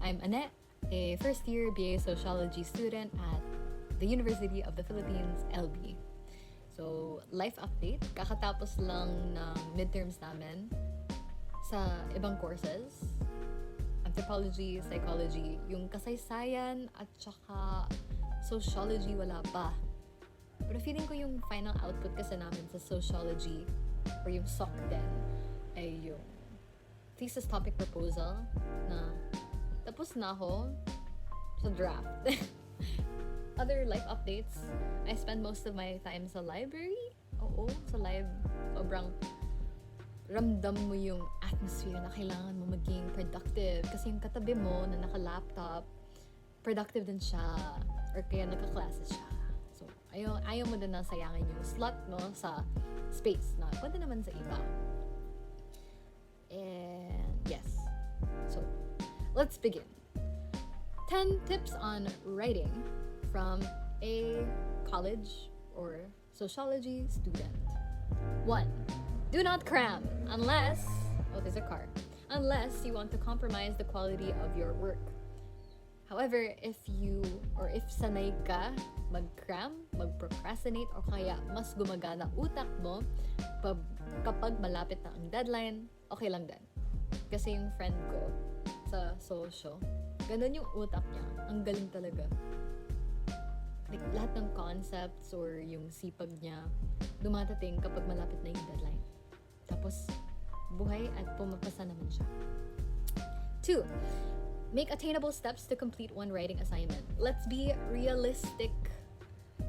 I'm Annette, a first-year BA Sociology student at the University of the Philippines, LB. So, life update, kakatapos lang ng midterms namin sa ibang courses. Anthropology, psychology, yung kasaysayan at saka sociology wala pa. Pero feeling ko yung final output kasi namin sa sociology or yung SOC din ay yung thesis topic proposal na tapos na ako sa draft. Other life updates, I spend most of my time sa library. Oo, sa live. Sobrang ramdam mo yung atmosphere na kailangan mo maging productive. Kasi yung katabi mo na naka-laptop, productive din siya. Or kaya nagka-classes siya. So, ayaw mo din na sayangin yung slot mo sa space na pwede naman sa iba. And yes. So, let's begin. 10 tips on writing from a college or sociology student. 1. Do not cram unless, there's a car, unless you want to compromise the quality of your work. However, if sanay ka mag-cram, mag-procrastinate, o kaya mas gumagana utak mo kapag malapit na ang deadline, okay lang din. Kasi yung friend ko sa socio, ganun yung utak niya. Ang galing talaga. Like, lahat ng concepts or yung sipag niya dumatating kapag malapit na yung deadline. Tapos, buhay at pumapasa naman siya. 2. Make attainable steps to complete one writing assignment. Let's be realistic.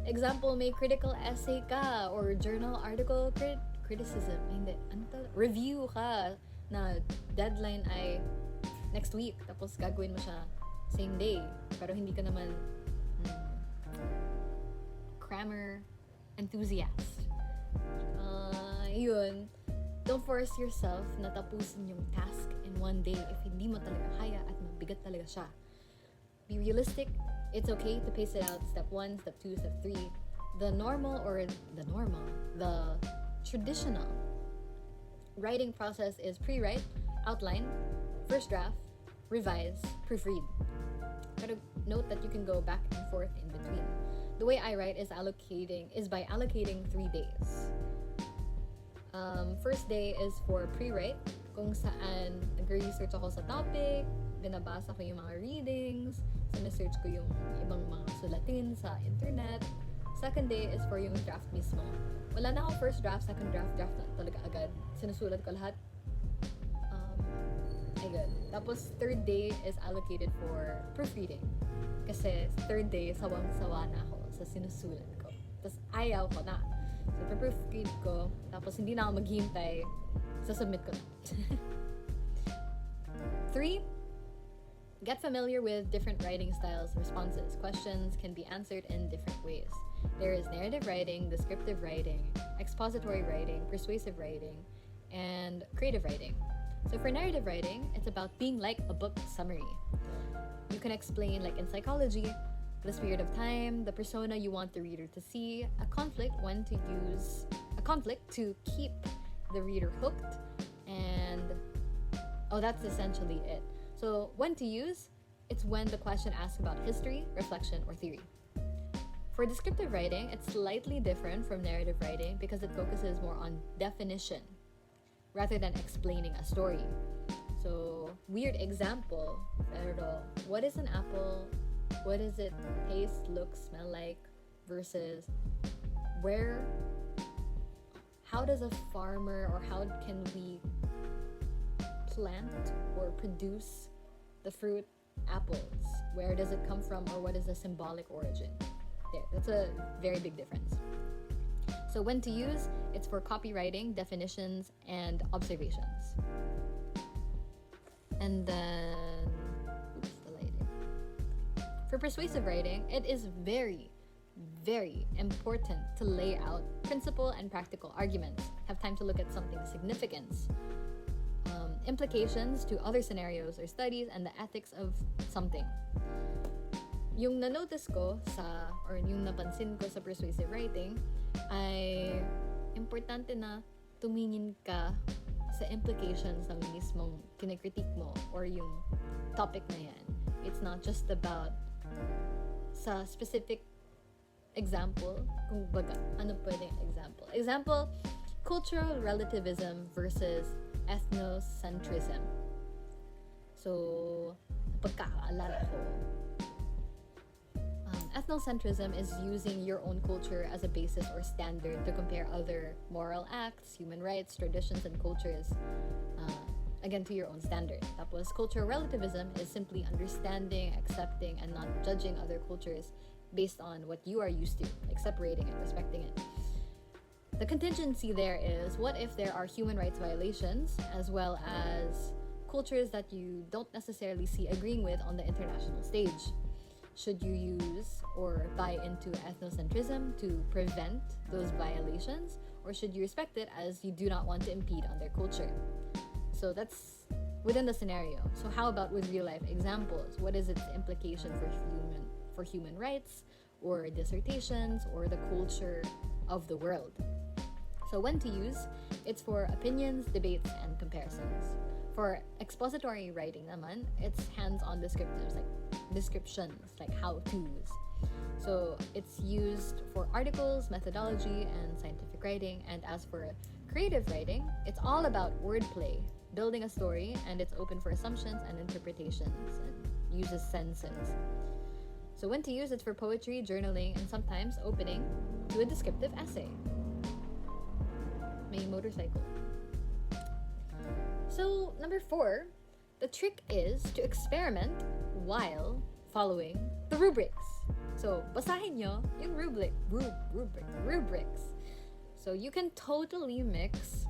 Example, may critical essay ka or journal article criticism. Hindi, review ka na deadline ay next week. Tapos gagawin mo siya same day. Pero hindi ka naman crammer enthusiast. Yun. Don't force yourself na tapusin yung task in one day if hindi mo talaga kaya at mabigat talaga siya. Be realistic. It's okay to pace it out step 1, step 2, step 3. The traditional writing process is pre-write, outline, first draft, revise, proofread. But note that you can go back and forth in between. The way I write is by allocating 3 days. First day is for pre-write, kung saan nag-research ako sa topic, binabasa ko yung mga readings, sinesearch ko yung ibang mga sulatin sa internet. Second day is for yung draft mismo. Wala na akong first draft, second draft na talaga agad. Sinusulat ko lahat. Ayun. Tapos third day is allocated for proofreading. Kasi third day, sawang-sawa na ako sa sinusulat ko. Tapos ayaw ko na. So, proofread ko. Tapos hindi na ako maghihintay. Submit ko na. 3. Get familiar with different writing styles, responses. Questions can be answered in different ways. There is narrative writing, descriptive writing, expository writing, persuasive writing, and creative writing. So for narrative writing, it's about being like a book summary. You can explain, like in psychology, the spirit of time, the persona you want the reader to see, a conflict to keep the reader hooked, and that's essentially it. So when to use, it's when the question asks about history, reflection, or theory. For descriptive writing, it's slightly different from narrative writing because it focuses more on definition rather than explaining a story. So, weird example, pero what is an apple? What does it taste, look, smell like? Versus how does a farmer, or how can we plant or produce the fruit apples? Where does it come from, or what is the symbolic origin? There, that's a very big difference. So when to use, it's for copywriting, definitions, and observations. And then, the lighting. For persuasive writing, it is very, very important to lay out principle and practical arguments, have time to look at something's significance, implications to other scenarios or studies, and the ethics of something. Yung na-notice ko yung napansin ko sa persuasive writing ay importante na tumingin ka sa implications ng mismong kinekritik mo or yung topic na yan. It's not just about sa specific example, kung baga, ano pwedeng example? Example, cultural relativism versus ethnocentrism. So, pagkakaalala ko, ethnocentrism is using your own culture as a basis or standard to compare other moral acts, human rights, traditions, and cultures, again, to your own standard. Tapos, cultural relativism is simply understanding, accepting, and not judging other cultures based on what you are used to, like separating it, respecting it. The contingency there is, what if there are human rights violations as well as cultures that you don't necessarily see agreeing with on the international stage? Should you use or buy into ethnocentrism to prevent those violations, or should you respect it as you do not want to impede on their culture? So that's within the scenario. So how about with real life examples? What is its implication for human rights or dissertations or the culture of the world? So when to use, it's for opinions, debates, and comparisons. For expository writing naman, it's hands-on descriptions like how-tos. So it's used for articles, methodology, and scientific writing. And as for creative writing, it's all about wordplay, building a story, and it's open for assumptions and interpretations and uses senses. So when to use, it's for poetry, journaling, and sometimes opening to a descriptive essay. May motorcycle. So, number 4, the trick is to experiment while following the rubrics. So, basahin nyo yung rubrics. So, you can totally mix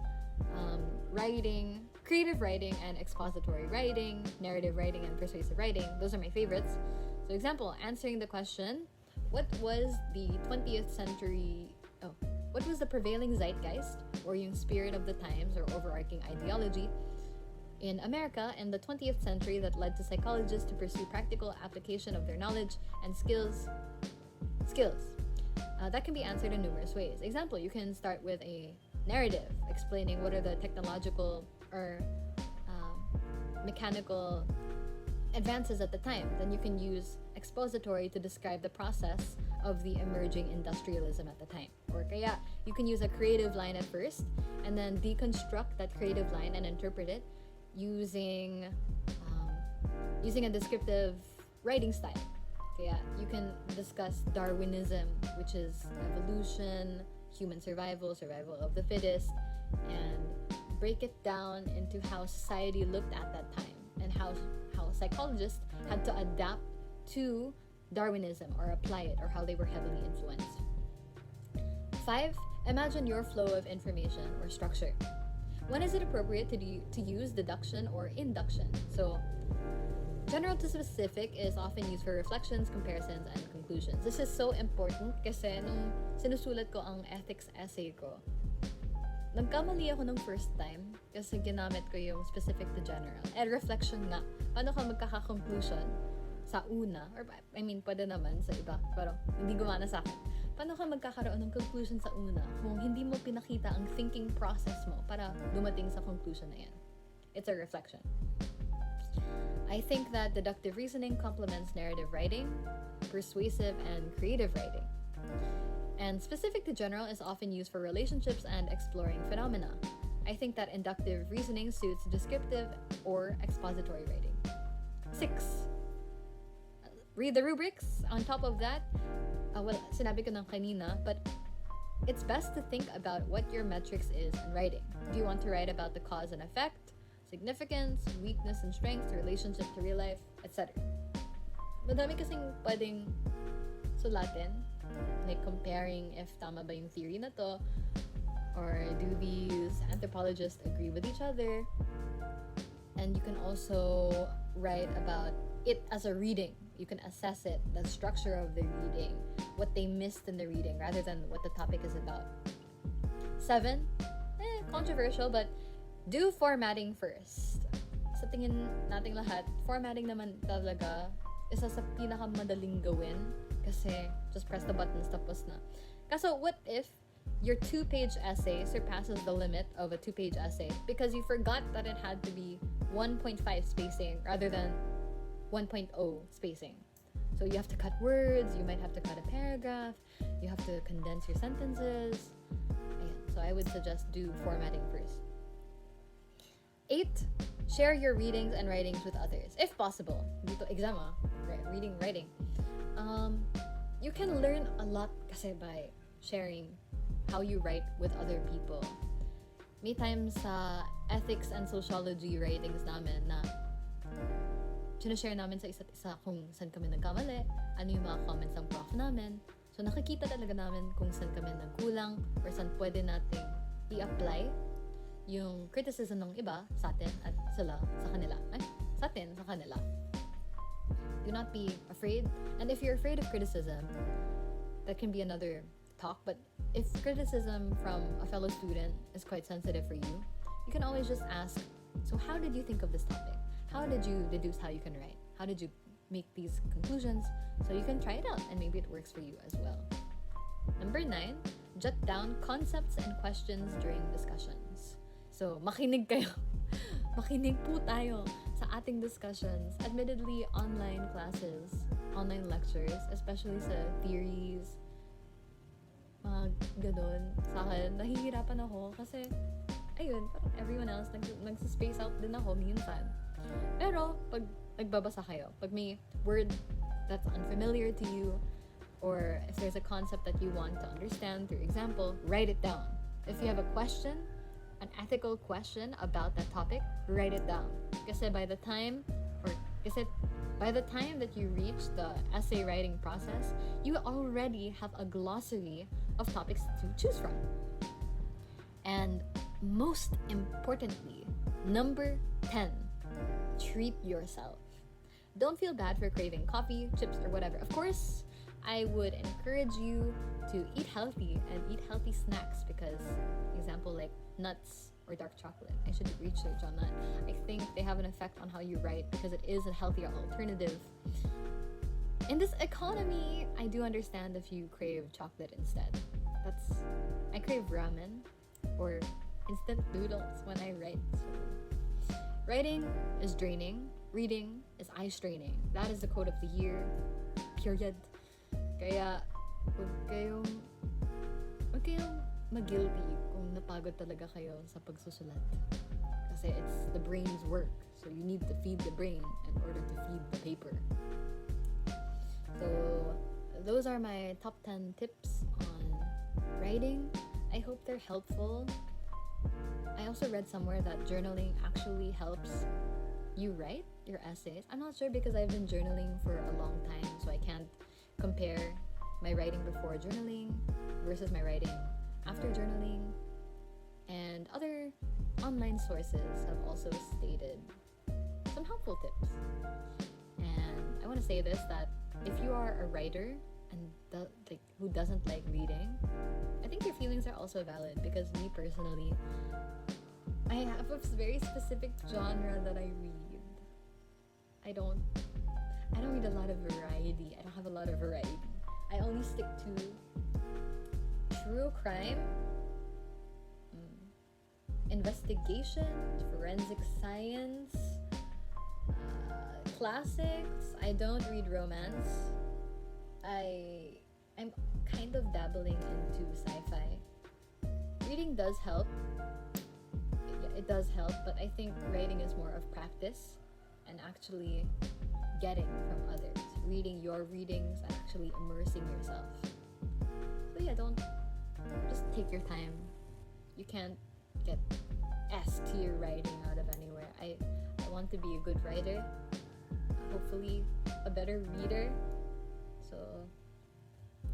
writing, creative writing, and expository writing, narrative writing, and persuasive writing. Those are my favorites. So, example, answering the question, what was the 20th century... what was the prevailing zeitgeist, or yung spirit of the times, or overarching ideology in America in the 20th century that led to psychologists to pursue practical application of their knowledge and skills. That can be answered in numerous ways. Example, you can start with a narrative explaining what are the technological or mechanical advances at the time. Then you can use expository to describe the process of the emerging industrialism at the time. Or kaya, you can use a creative line at first and then deconstruct that creative line and interpret it using a descriptive writing style. Kaya, you can discuss Darwinism, which is evolution, human survival of the fittest, and break it down into how society looked at that time and how psychologists had to adapt to Darwinism or apply it, or how they were heavily influenced. 5, imagine your flow of information or structure. When is it appropriate to use deduction or induction? So, general to specific is often used for reflections, comparisons, and conclusions. This is so important kasi nung sinusulat ko ang ethics essay ko, nagkamali ako nung first time kasi ginamit ko yung specific to general. And reflection nga, paano ka magkaka-conclusion sa una, or I mean, pwede naman sa iba, pero hindi gumana sa akin. Paano ka magkakaroon ng conclusion sa una kung hindi mo pinakita ang thinking process mo para dumating sa conclusion na yan? It's a reflection. I think that deductive reasoning complements narrative writing, persuasive, and creative writing. And specific to general is often used for relationships and exploring phenomena. I think that inductive reasoning suits descriptive or expository writing. 6. Read the rubrics. On top of that, sinabi ko ng kanina, but it's best to think about what your metrics is in writing. Do you want to write about the cause and effect, significance, weakness and strength, relationship to real life, etc.? Madami kasing pwedeng sulatin, like comparing if tama ba yung theory na to, or do these anthropologists agree with each other? And you can also write about it as a reading. You can assess it, the structure of the reading, what they missed in the reading, rather than what the topic is about. 7, controversial, but do formatting first. Sa tingin nating lahat, formatting naman talaga isa sa pinakamadaling gawin kasi just press the buttons tapos na. Kaso what if your 2-page essay surpasses the limit of a 2-page essay because you forgot that it had to be 1.5 spacing rather than 1.0 spacing. So you have to cut words, you might have to cut a paragraph, you have to condense your sentences. Ayan. So I would suggest do formatting first. 8, share your readings and writings with others, if possible. Dito exam reading, writing. You can learn a lot kasi by sharing how you write with other people. May times sa ethics and sociology writings namin na sinashare namin sa isa't isa kung saan kami nagkamali, ano yung mga comments ng prof namin. So nakikita talaga namin kung saan kami nagkulang or saan pwede nating i-apply yung criticism ng iba sa atin at sila sa kanila. Sa atin, sa kanila. Do not be afraid. And if you're afraid of criticism, that can be another talk, but if criticism from a fellow student is quite sensitive for you, you can always just ask, so how did you think of this topic? How did you deduce how you can write? How did you make these conclusions? So you can try it out and maybe it works for you as well. Number 9, jot down concepts and questions during discussions. So makinig kayo. Makinig po tayo sa ating discussions. Admittedly, online classes, online lectures, especially sa theories, mga ganun. Sa akin, nahihirapan ako kasi, ayun, parang everyone else, nagsa-space out din ako minsan. Pero, pag nagbabasa kayo, pag may word that's unfamiliar to you, or if there's a concept that you want to understand through example, write it down. If you have a question, an ethical question about that topic, write it down. Kasi by the time that you reach the essay writing process, you already have a glossary of topics to choose from. And most importantly, number 10, treat yourself. Don't feel bad for craving coffee, chips, or whatever. Of course, I would encourage you to eat healthy and eat healthy snacks because, example, like nuts or dark chocolate. I should research on that. I think they have an effect on how you write because it is a healthier alternative. In this economy, I do understand if you crave chocolate instead. I crave ramen or instant noodles when I write. So, writing is draining. Reading is eye straining. That is the quote of the year. Period. Kaya, huwag kayong mag-guilty kung napagod talaga kayo sa pagsusulat. Kasi it's the brain's work. So you need to feed the brain in order to feed the paper. So those are my top 10 tips on writing. I hope they're helpful. I also read somewhere that journaling actually helps you write your essays. I'm not sure because I've been journaling for a long time, so I can't compare my writing before journaling versus my writing after journaling. And other online sources have also stated some helpful tips. And I want to say this, that if you are a writer and who doesn't like reading, I think your feelings are also valid because me personally, I have a very specific genre that I read. I don't read a lot of variety. I don't have a lot of variety. I only stick to true crime, investigation, forensic science, classics. I don't read romance. I'm kind of dabbling into sci-fi. Reading does help. It does help, but I think writing is more of practice and actually getting from others, reading your readings and actually immersing yourself. So yeah, just take your time. You can't get S tier writing out of anywhere. I want to be a good writer, hopefully a better reader. So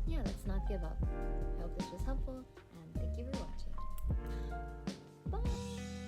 yeah, let's not give up. I hope this was helpful and thank you for watching. Bye!